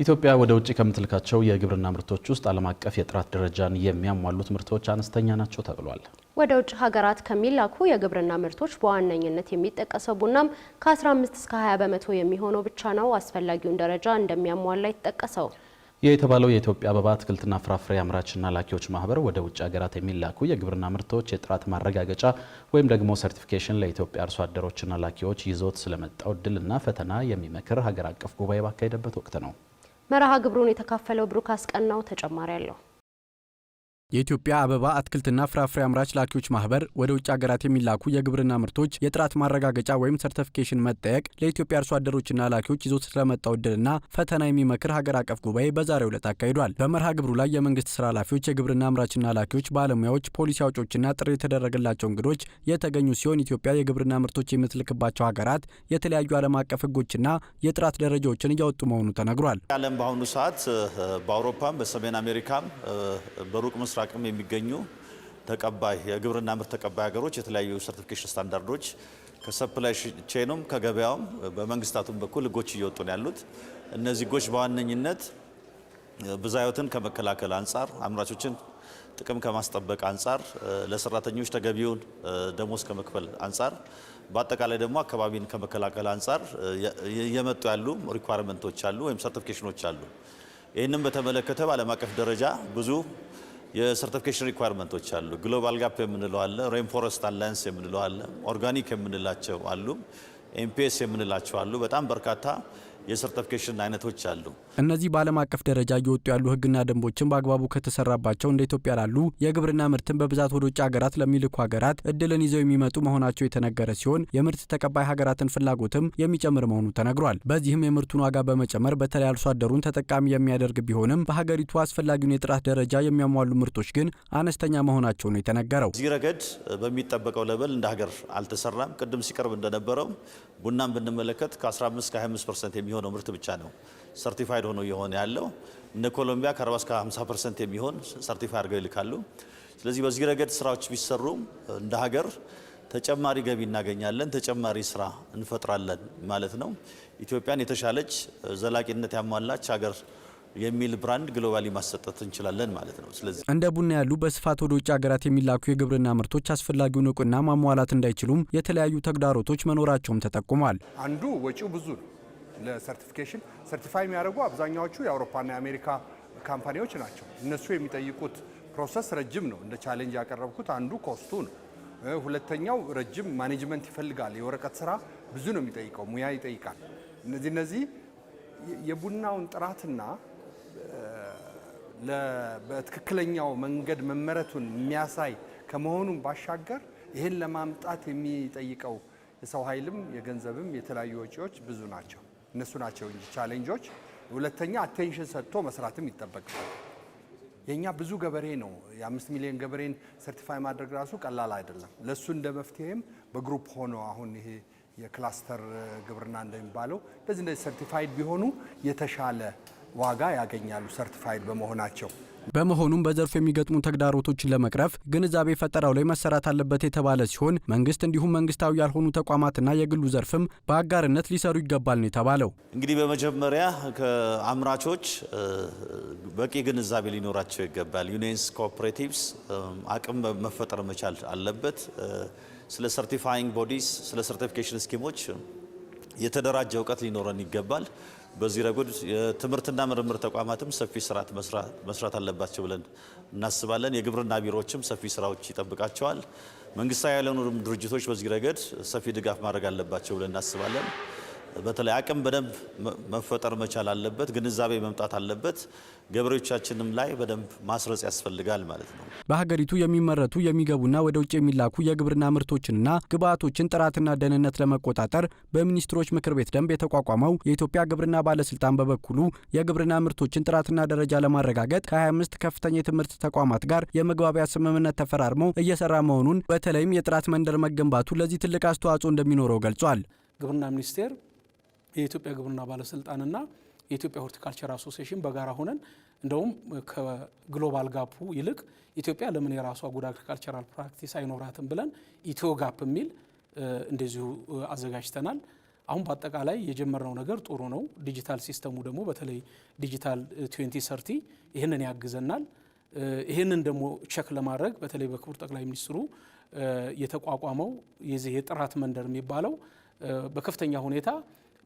ኢትዮጵያ ወደ ውጭ ከምትልካቸው የግብርና ምርቶች ውስጥ ዓለም አቀፍ የጥራት ደረጃን የሚያሟሉት ምርቶች አነስተኛ ናቸው ተብሏል። ወደ ውጭ ሀገራት ከሚላኩ የግብርና ምርቶች በዋነኝነት የሚጠቀሰው ቡናም ከ15 እስከ 20 በመቶ የሚሆነው ብቻ ነው አስፈላጊውን ደረጃ እንደሚያሟላ የተጠቀሰው። የተባለው የኢትዮጵያ አበባ አትክልትና ፍራፍሬ አምራችና ላኪዎች ማህበር ወደ ውጭ ሀገራት የሚላኩ የግብርና ምርቶች የጥራት ማረጋገጫ ወይም ደግሞ ሰርቲፊኬሽን ለኢትዮጵያ አርሶ አደሮችና ላኪዎች ይዞት ስለመጣው እድልና ፈተና የሚመክር ሀገር አቀፍ ጉባኤ ባካሄደበት ወቅት ነው። መርሃ ግብሩን የተካፈለው ብሩክ አስቀናው ተጨማሪ አለው። የኢትዮጵያ አበባ አትክልትና ፍራፍሬ አምራች ላኪዎች ማህበር ወደ ውጭ ሀገራት የሚላኩ የግብርና ምርቶች የጥራት ማረጋገጫ ወይም ሰርቲፊኬሽን መጠየቅ ለኢትዮጵያ አርሶ አደሮችና ላኪዎች ይዞት ስለመጣው እድልና ፈተና የሚመክር ሀገር አቀፍ ጉባኤ በዛሬው ዕለት አካሂዷል። በመርሃ ግብሩ ላይ የመንግስት ስራ ኃላፊዎች፣ የግብርና አምራችና ላኪዎች ባለሙያዎች፣ ፖሊሲ አውጪዎችና ጥሪ የተደረገላቸው እንግዶች የተገኙ ሲሆን ኢትዮጵያ የግብርና ምርቶች የምትልክባቸው ሀገራት የተለያዩ ዓለም አቀፍ ህጎችና የጥራት ደረጃዎችን እያወጡ መሆኑ ተነግሯል። ዓለም በአሁኑ ሰዓት በአውሮፓም በሰሜን አሜሪካም በሩቅ ምስራቅም የሚገኙ ተቀባይ የግብርና ምርት ተቀባይ ሀገሮች የተለያዩ ሰርቲፊኬሽን ስታንዳርዶች ከሰፕላይ ቼኑም ከገበያውም በመንግስታቱም በኩል ህጎች እየወጡ ነው ያሉት። እነዚህ ህጎች በዋነኝነት ብዝሃ ህይወትን ከመከላከል አንጻር፣ አምራቾችን ጥቅም ከማስጠበቅ አንጻር፣ ለሰራተኞች ተገቢውን ደሞዝ ከመክፈል አንጻር፣ በአጠቃላይ ደግሞ አካባቢን ከመከላከል አንጻር እየመጡ ያሉ ሪኳየርመንቶች አሉ ወይም ሰርቲፊኬሽኖች አሉ። ይህንም በተመለከተ በዓለም አቀፍ ደረጃ ብዙ የሰርቲፊኬሽን ሪኳየርመንቶች አሉ። ግሎባል ጋፕ የምንለው አለ፣ ሬንፎረስት አላያንስ የምንለው አለ፣ ኦርጋኒክ የምንላቸው አሉ፣ ኤምፒኤስ የምንላቸው አሉ። በጣም በርካታ የሰርቲፊኬሽን አይነቶች አሉ። እነዚህ በዓለም አቀፍ ደረጃ እየወጡ ያሉ ህግና ደንቦችን በአግባቡ ከተሰራባቸው እንደ ኢትዮጵያ ላሉ የግብርና ምርትን በብዛት ወደ ውጭ ሀገራት ለሚልኩ ሀገራት እድልን ይዘው የሚመጡ መሆናቸው የተነገረ ሲሆን የምርት ተቀባይ ሀገራትን ፍላጎትም የሚጨምር መሆኑ ተነግሯል። በዚህም የምርቱን ዋጋ በመጨመር በተለይ አርሶ አደሩን ተጠቃሚ የሚያደርግ ቢሆንም በሀገሪቱ አስፈላጊውን የጥራት ደረጃ የሚያሟሉ ምርቶች ግን አነስተኛ መሆናቸው ነው የተነገረው። እዚህ ረገድ በሚጠበቀው ለበል እንደ ሀገር አልተሰራም። ቅድም ሲቀርብ እንደነበረው ቡናን ብንመለከት ከ15 እስከ 25% የሚሆነው ምርት ብቻ ነው ሰርቲፋይድ ሆኖ የሆነ ያለው። እነ ኮሎምቢያ ከ40 እስከ 50% የሚሆን ሰርቲፋይ አድርገው ይልካሉ። ስለዚህ በዚህ ረገድ ስራዎች ቢሰሩ እንደ ሀገር ተጨማሪ ገቢ እናገኛለን፣ ተጨማሪ ስራ እንፈጥራለን ማለት ነው። ኢትዮጵያን የተሻለች ዘላቂነት ያሟላች ሀገር የሚል ብራንድ ግሎባሊ ማሰጠት እንችላለን ማለት ነው። ስለዚህ እንደ ቡና ያሉ በስፋት ወደ ውጭ ሀገራት የሚላኩ የግብርና ምርቶች አስፈላጊውን እውቅና ማሟላት እንዳይችሉም የተለያዩ ተግዳሮቶች መኖራቸውም ተጠቁሟል። አንዱ ወጪው ብዙ ነው። ለሰርቲፊኬሽን ሰርቲፋይ የሚያደርጉ አብዛኛዎቹ የአውሮፓና የአሜሪካ ካምፓኒዎች ናቸው። እነሱ የሚጠይቁት ፕሮሰስ ረጅም ነው። እንደ ቻሌንጅ ያቀረብኩት አንዱ ኮስቱ ነው። ሁለተኛው ረጅም ማኔጅመንት ይፈልጋል። የወረቀት ስራ ብዙ ነው የሚጠይቀው፣ ሙያ ይጠይቃል። እነዚህ የቡናውን ጥራትና በትክክለኛው መንገድ መመረቱን የሚያሳይ ከመሆኑም ባሻገር ይህን ለማምጣት የሚጠይቀው የሰው ኃይልም የገንዘብም የተለያዩ ወጪዎች ብዙ ናቸው። እነሱ ናቸው እንጂ ቻሌንጆች። ሁለተኛ አቴንሽን ሰጥቶ መስራትም ይጠበቃል። የኛ ብዙ ገበሬ ነው። የ5 ሚሊዮን ገበሬን ሰርቲፋይ ማድረግ ራሱ ቀላል አይደለም። ለሱ እንደ መፍትሄም በግሩፕ ሆኖ አሁን ይሄ የክላስተር ግብርና እንደሚባለው እንደዚህ ሰርቲፋይድ ቢሆኑ የተሻለ ዋጋ ያገኛሉ ሰርቲፋይድ በመሆናቸው። በመሆኑም በዘርፉ የሚገጥሙ ተግዳሮቶችን ለመቅረፍ ግንዛቤ ፈጠራው ላይ መሰራት አለበት የተባለ ሲሆን መንግስት እንዲሁም መንግስታዊ ያልሆኑ ተቋማትና የግሉ ዘርፍም በአጋርነት ሊሰሩ ይገባል ነው የተባለው። እንግዲህ በመጀመሪያ ከአምራቾች በቂ ግንዛቤ ሊኖራቸው ይገባል። ዩኒየንስ፣ ኮኦፐሬቲቭስ አቅም መፈጠር መቻል አለበት። ስለ ሰርቲፋይንግ ቦዲስ፣ ስለ ሰርቲፊኬሽን ስኪሞች የተደራጀ እውቀት ሊኖረን ይገባል። በዚህ ረገድ የትምህርትና ምርምር ተቋማትም ሰፊ ስራት መስራት አለባቸው ብለን እናስባለን። የግብርና ቢሮዎችም ሰፊ ስራዎች ይጠብቃቸዋል። መንግስታዊ ያልሆኑ ድርጅቶች በዚህ ረገድ ሰፊ ድጋፍ ማድረግ አለባቸው ብለን እናስባለን። በተለይ አቅም በደንብ መፈጠር መቻል አለበት፣ ግንዛቤ መምጣት አለበት። ገበሬዎቻችንም ላይ በደንብ ማስረጽ ያስፈልጋል ማለት ነው። በሀገሪቱ የሚመረቱ የሚገቡና ወደ ውጭ የሚላኩ የግብርና ምርቶችንና ግብዓቶችን ጥራትና ደህንነት ለመቆጣጠር በሚኒስትሮች ምክር ቤት ደንብ የተቋቋመው የኢትዮጵያ ግብርና ባለስልጣን በበኩሉ የግብርና ምርቶችን ጥራትና ደረጃ ለማረጋገጥ ከ25 ከፍተኛ የትምህርት ተቋማት ጋር የመግባቢያ ስምምነት ተፈራርሞ እየሰራ መሆኑን፣ በተለይም የጥራት መንደር መገንባቱ ለዚህ ትልቅ አስተዋጽኦ እንደሚኖረው ገልጿል። ግብርና ሚኒስቴር፣ የኢትዮጵያ ግብርና ባለስልጣንና የኢትዮጵያ ሆርቲካልቸር አሶሲዬሽን በጋራ ሆነን እንደውም ከግሎባል ጋፑ ይልቅ ኢትዮጵያ ለምን የራሷ ጉድ አግሪካልቸራል ፕራክቲስ አይኖራትም ብለን ኢትዮ ጋፕ የሚል እንደዚሁ አዘጋጅተናል። አሁን በአጠቃላይ የጀመርነው ነገር ጥሩ ነው። ዲጂታል ሲስተሙ ደግሞ በተለይ ዲጂታል 2030 ይህንን ያግዘናል። ይህንን ደግሞ ቸክ ለማድረግ በተለይ በክቡር ጠቅላይ ሚኒስትሩ የተቋቋመው የዚህ የጥራት መንደር የሚባለው በከፍተኛ ሁኔታ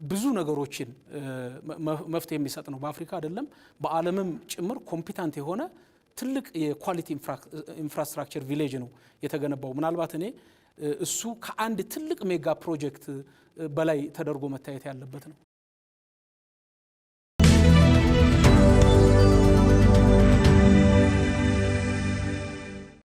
ብዙ ነገሮችን መፍትሄ የሚሰጥ ነው። በአፍሪካ አይደለም በዓለምም ጭምር ኮምፒታንት የሆነ ትልቅ የኳሊቲ ኢንፍራስትራክቸር ቪሌጅ ነው የተገነባው። ምናልባት እኔ እሱ ከአንድ ትልቅ ሜጋ ፕሮጀክት በላይ ተደርጎ መታየት ያለበት ነው።